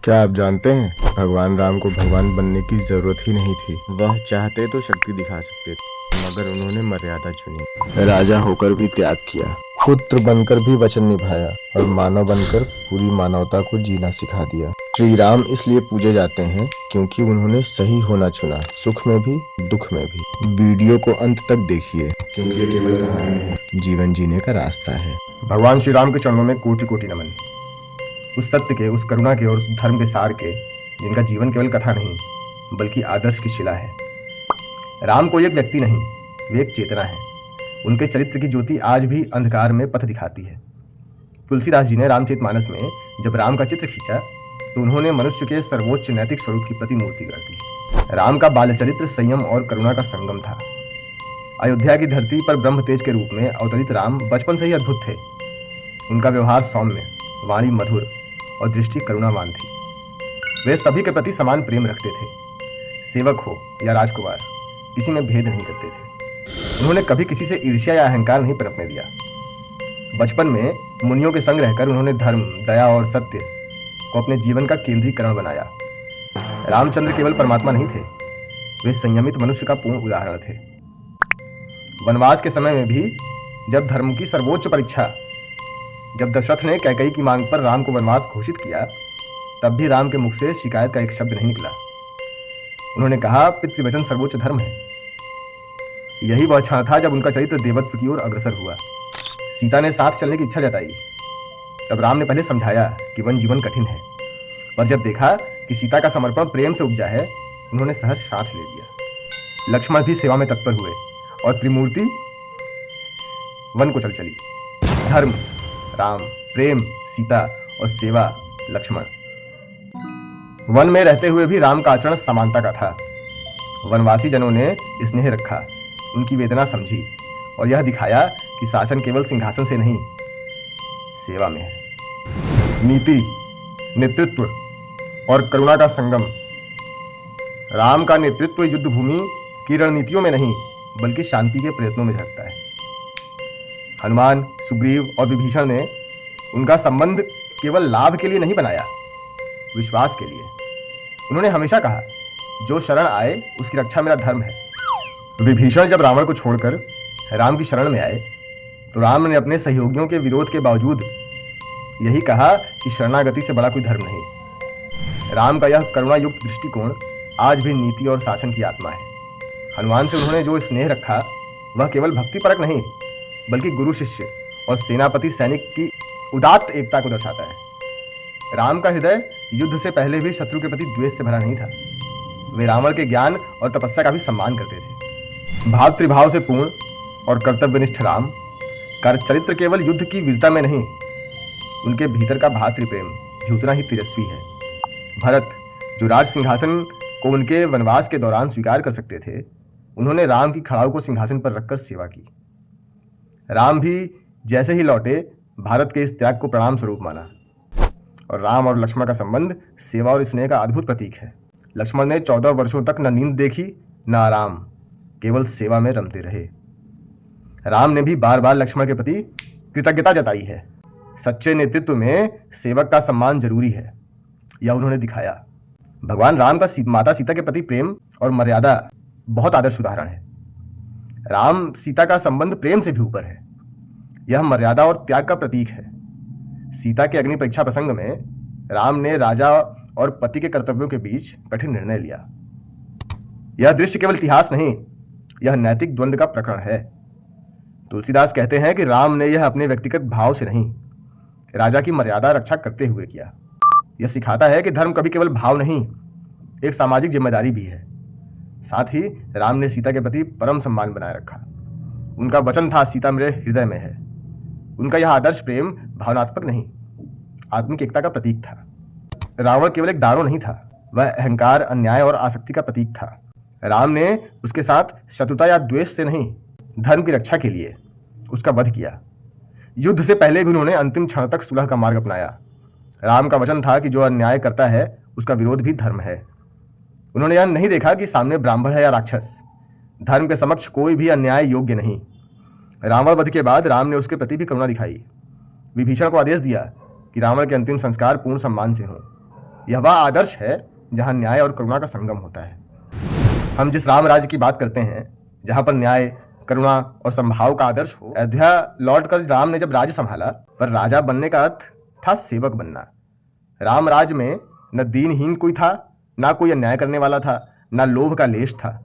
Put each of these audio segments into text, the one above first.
क्या आप जानते हैं भगवान राम को भगवान बनने की जरूरत ही नहीं थी। वह चाहते तो शक्ति दिखा सकते थे, मगर उन्होंने मर्यादा चुनी। राजा होकर भी त्याग किया, पुत्र बनकर भी वचन निभाया और मानव बनकर पूरी मानवता को जीना सिखा दिया। श्री राम इसलिए पूजे जाते हैं क्योंकि उन्होंने सही होना चुना, सुख में भी दुख में भी। वीडियो को अंत तक देखिए क्योंकि ये केवल कहानी नहीं, जीवन जीने का रास्ता है। भगवान श्री राम के चरणों में कोटि कोटि नमन। उस सत्य के, उस करुणा के और उस धर्म के सार के, जिनका जीवन केवल कथा नहीं बल्कि आदर्श की शिला है। राम कोई एक व्यक्ति नहीं, वे एक चेतना है। उनके चरित्र की ज्योति आज भी अंधकार में पथ दिखाती है। तुलसीदास जी ने रामचरितमानस में जब राम का चित्र खींचा तो उन्होंने मनुष्य के सर्वोच्च नैतिक स्वरूप की प्रतिमूर्ति कर दी। राम का बाल्य चरित्र संयम और करुणा का संगम था। अयोध्या की धरती पर ब्रह्म तेज के रूप में अवतरित राम बचपन से ही अद्भुत थे। उनका व्यवहार सौम्य, वाणी मधुर और दृष्टि करुणावान थी। वे सभी के प्रति समान प्रेम रखते थे। सेवक हो या राजकुमार, किसी में भेद नहीं करते थे। उन्होंने कभी किसी से ईर्ष्या या अहंकार नहीं पनपने दिया। बचपन में मुनियों के संग रहकर उन्होंने धर्म, दया और सत्य को अपने जीवन का केंद्रीकरण बनाया। रामचंद्र केवल परमात्मा नहीं थे, वे संयमित मनुष्य का पूर्ण उदाहरण थे। वनवास के समय में भी जब धर्म की सर्वोच्च परीक्षा, जब दशरथ ने कैकेयी की मांग पर राम को वनवास घोषित किया, तब भी राम के मुख से शिकायत का एक शब्द नहीं निकला। उन्होंने कहा, पितृवचन सर्वोच्च धर्म है। यही वह क्षण था जब उनका चरित्र देवत्व की ओर अग्रसर हुआ। सीता ने साथ चलने की इच्छा जताई, तब राम ने पहले समझाया कि वन जीवन कठिन है, और जब देखा कि सीता का समर्पण प्रेम से उपजा है, उन्होंने सहज साथ ले लिया। लक्ष्मण भी सेवा में तत्पर हुए और त्रिमूर्ति वन को चल चली। धर्म राम, प्रेम सीता और सेवा लक्ष्मण। वन में रहते हुए भी राम का आचरण समानता का था। वनवासी जनों ने स्नेह रखा, उनकी वेदना समझी और यह दिखाया कि शासन केवल सिंहासन से नहीं, सेवा में है। नीति, नेतृत्व और करुणा का संगम। राम का नेतृत्व युद्ध भूमि की रणनीतियों में नहीं बल्कि शांति के प्रयत्नों में झलकता है। हनुमान, सुग्रीव और विभीषण ने उनका संबंध केवल लाभ के लिए नहीं बनाया, विश्वास के लिए। उन्होंने हमेशा कहा, जो शरण आए उसकी रक्षा मेरा धर्म है। विभीषण जब रावण को छोड़कर राम की शरण में आए तो राम ने अपने सहयोगियों के विरोध के बावजूद यही कहा कि शरणागति से बड़ा कोई धर्म नहीं। राम का यह करुणा युक्त दृष्टिकोण आज भी नीति और शासन की आत्मा है। हनुमान से उन्होंने जो स्नेह रखा वह केवल भक्तिपरक नहीं बल्कि गुरु शिष्य और सेनापति सैनिक की उदात्त एकता को दर्शाता है। राम का हृदय युद्ध से पहले भी शत्रु के प्रति द्वेष से भरा नहीं था। वे रावण के ज्ञान और तपस्या का भी सम्मान करते थे। भातृभाव से पूर्ण और कर्तव्यनिष्ठ राम का चरित्र केवल युद्ध की वीरता में नहीं, उनके भीतर का भातृप्रेम भी उतना ही तेजस्वी है। भरत, जो राज सिंहासन को उनके वनवास के दौरान स्वीकार कर सकते थे, उन्होंने राम की खड़ाऊ को सिंहासन पर रखकर सेवा की। राम भी जैसे ही लौटे भारत के इस त्याग को प्रणाम स्वरूप माना। और राम और लक्ष्मण का संबंध सेवा और स्नेह का अद्भुत प्रतीक है। लक्ष्मण ने 14 वर्षों तक न नींद देखी न आराम, केवल सेवा में रमते रहे। राम ने भी बार बार लक्ष्मण के प्रति कृतज्ञता जताई है। सच्चे नेतृत्व में सेवक का सम्मान जरूरी है, यह उन्होंने दिखाया। भगवान राम का माता सीता के प्रति प्रेम और मर्यादा बहुत आदर्श उदाहरण है। राम सीता का संबंध प्रेम से भी ऊपर है, यह मर्यादा और त्याग का प्रतीक है। सीता के अग्नि परीक्षा प्रसंग में राम ने राजा और पति के कर्तव्यों के बीच कठिन निर्णय लिया। यह दृश्य केवल इतिहास नहीं, यह नैतिक द्वंद्व का प्रकरण है। तुलसीदास कहते हैं कि राम ने यह अपने व्यक्तिगत भाव से नहीं, राजा की मर्यादा रक्षा करते हुए किया। यह सिखाता है कि धर्म कभी केवल भाव नहीं, एक सामाजिक जिम्मेदारी भी है। साथ ही राम ने सीता के प्रति परम सम्मान बनाए रखा। उनका वचन था, सीता मेरे हृदय में है। उनका यह आदर्श प्रेम भावनात्मक नहीं, आत्मिक एकता का प्रतीक था। रावण केवल एक दानव नहीं था, वह अहंकार, अन्याय और आसक्ति का प्रतीक था। राम ने उसके साथ शत्रुता या द्वेष से नहीं, धर्म की रक्षा के लिए उसका वध किया। युद्ध से पहले भी उन्होंने अंतिम क्षण तक सुलह का मार्ग अपनाया। राम का वचन था कि जो अन्याय करता है उसका विरोध भी धर्म है। उन्होंने यह नहीं देखा कि सामने ब्राह्मण है या राक्षस, धर्म के समक्ष कोई भी अन्याय योग्य नहीं। रावण वध के बाद राम ने उसके प्रति भी करुणा दिखाई। विभीषण को आदेश दिया कि रावण के अंतिम संस्कार पूर्ण सम्मान से हों। यह वह आदर्श है जहां न्याय और करुणा का संगम होता है। हम जिस राम राज्य की बात करते हैं, जहां पर न्याय, करुणा और समभाव का आदर्श हो, अयोध्या लौटकर राम ने जब राज्य संभाला, पर राजा बनने का अर्थ था सेवक बनना। राम राज्य में न दीनहीन कोई था, ना कोई अन्याय करने वाला था, ना लोभ का लेश था।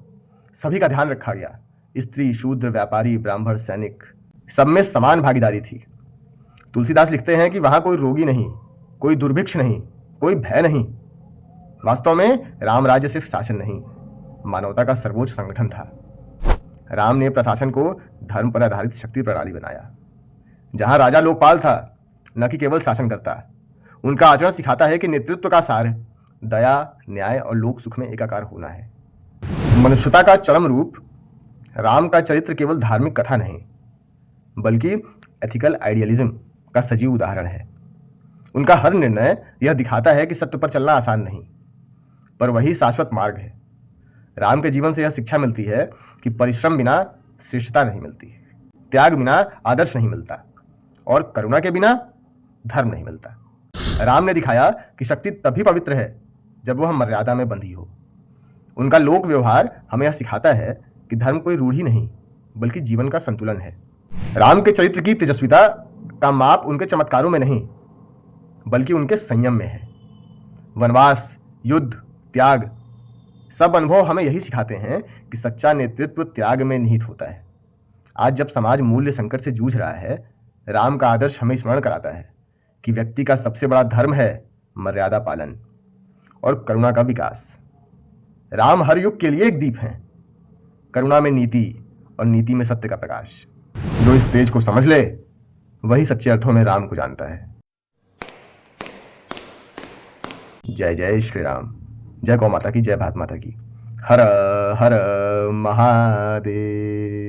सभी का ध्यान रखा गया। स्त्री, शूद्र, व्यापारी, ब्राह्मण, सैनिक, सब में समान भागीदारी थी। तुलसीदास लिखते हैं कि वहां कोई रोगी नहीं, कोई दुर्भिक्ष नहीं, कोई भय नहीं। वास्तव में राम राज्य सिर्फ शासन नहीं, मानवता का सर्वोच्च संगठन था। राम ने प्रशासन को धर्म पर आधारित शक्ति प्रणाली बनाया, जहां राजा लोकपाल था, न कि केवल शासनकर्ता। उनका आचरण सिखाता है कि नेतृत्व का सार दया, न्याय और लोक सुख में एकाकार होना है। मनुष्यता का चरम रूप राम का चरित्र केवल धार्मिक कथा नहीं, बल्कि एथिकल आइडियलिज्म का सजीव उदाहरण है। उनका हर निर्णय यह दिखाता है कि सत्य पर चलना आसान नहीं, पर वही शाश्वत मार्ग है। राम के जीवन से यह शिक्षा मिलती है कि परिश्रम बिना श्रेष्ठता नहीं मिलती, त्याग बिना आदर्श नहीं मिलता, और करुणा के बिना धर्म नहीं मिलता। राम ने दिखाया कि शक्ति तभी पवित्र है जब वह मर्यादा में बंधी हो। उनका लोक व्यवहार हमें यह सिखाता है कि धर्म कोई रूढ़ी नहीं, बल्कि जीवन का संतुलन है। राम के चरित्र की तेजस्विता का माप उनके चमत्कारों में नहीं, बल्कि उनके संयम में है। वनवास, युद्ध, त्याग, सब अनुभव हमें यही सिखाते हैं कि सच्चा नेतृत्व त्याग में निहित होता है। आज जब समाज मूल्य संकट से जूझ रहा है, राम का आदर्श हमें स्मरण कराता है कि व्यक्ति का सबसे बड़ा धर्म है मर्यादा पालन और करुणा का विकास। राम हर युग के लिए एक दीप हैं, करुणा में नीति और नीति में सत्य का प्रकाश। जो इस तेज को समझ ले, वही सच्चे अर्थों में राम को जानता है। जय जय श्री राम। जय गौ माता की, जय भारत माता की। हर हर महादेव।